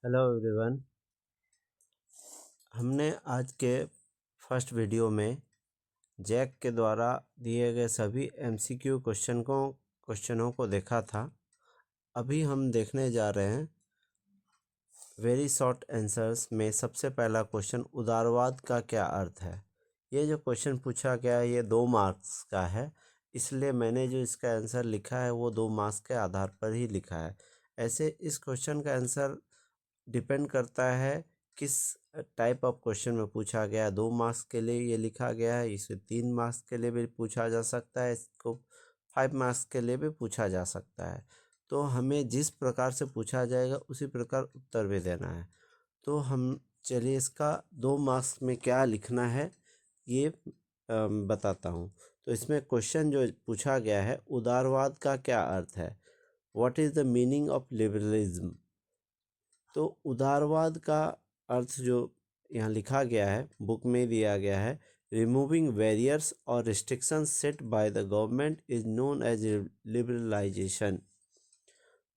Hello everyone. हमने आज के फर्स्ट वीडियो में जैक के द्वारा दिए गए सभी एमसीक्यू क्वेश्चनों को देखा था। अभी हम देखने जा रहे हैं वेरी शॉर्ट आंसर्स में सबसे पहला क्वेश्चन, उदारवाद का क्या अर्थ है। ये जो क्वेश्चन पूछा गया है ये 2 मार्क्स का है, इसलिए मैंने जो इसका आंसर लिखा है वो 2 मार्क्स के आधार पर ही लिखा है। ऐसे इस क्वेश्चन का आंसर डिपेंड करता है किस टाइप ऑफ क्वेश्चन में पूछा गया है। 2 मार्क्स के लिए ये लिखा गया है, इसे 3 मार्क्स के लिए भी पूछा जा सकता है, इसको 5 मार्क्स के लिए भी पूछा जा सकता है। तो हमें जिस प्रकार से पूछा जाएगा उसी प्रकार उत्तर भी देना है। तो हम चलिए इसका 2 मार्क्स में क्या लिखना है ये बताता हूँ। तो इसमें क्वेश्चन जो पूछा गया है, उदारवाद का क्या अर्थ है, what is the meaning of liberalism. तो उदारवाद का अर्थ जो यहाँ लिखा गया है, बुक में दिया गया है, रिमूविंग बैरियर्स और restrictions set by the government is known as liberalisation.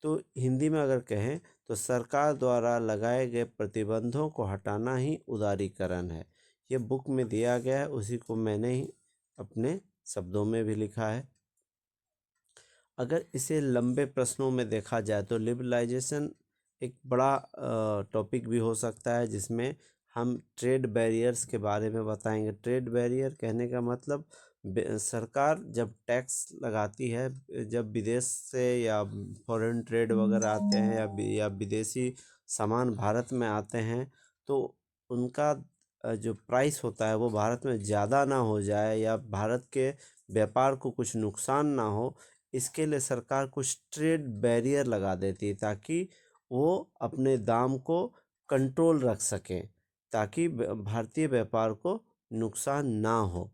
तो हिंदी में अगर कहें तो सरकार द्वारा लगाए गए प्रतिबंधों को हटाना ही उदारीकरण है। ये बुक में दिया गया है, उसी को मैंने ही अपने शब्दों में भी लिखा है। अगर इसे लंबे प्रश्नों में देखा जाए तो लिबरलाइजेशन एक बड़ा टॉपिक भी हो सकता है, जिसमें हम ट्रेड बैरियर्स के बारे में बताएंगे। ट्रेड बैरियर कहने का मतलब सरकार जब टैक्स लगाती है, जब विदेश से या फॉरेन ट्रेड वगैरह आते हैं या विदेशी सामान भारत में आते हैं, तो उनका जो प्राइस होता है वो भारत में ज़्यादा ना हो जाए या भारत के व्यापार को कुछ नुकसान ना हो, इसके लिए सरकार कुछ ट्रेड बैरियर लगा देती है ताकि वो अपने दाम को कंट्रोल रख सकें, ताकि भारतीय व्यापार को नुकसान ना हो।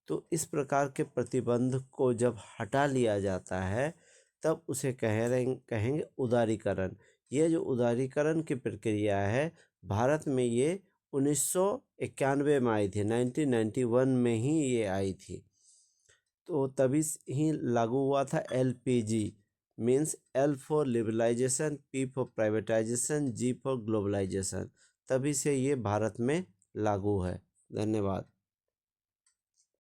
तो इस प्रकार के प्रतिबंध को जब हटा लिया जाता है तब उसे कहेंगे उदारीकरण। ये जो उदारीकरण की प्रक्रिया है, भारत में ये 1991 में आई थी, 1991 में ही ये आई थी। तो तभी ही लागू हुआ था LPG, means L for liberalisation, P for privatisation, G for globalisation. तभी से ये भारत में लागू है। धन्यवाद।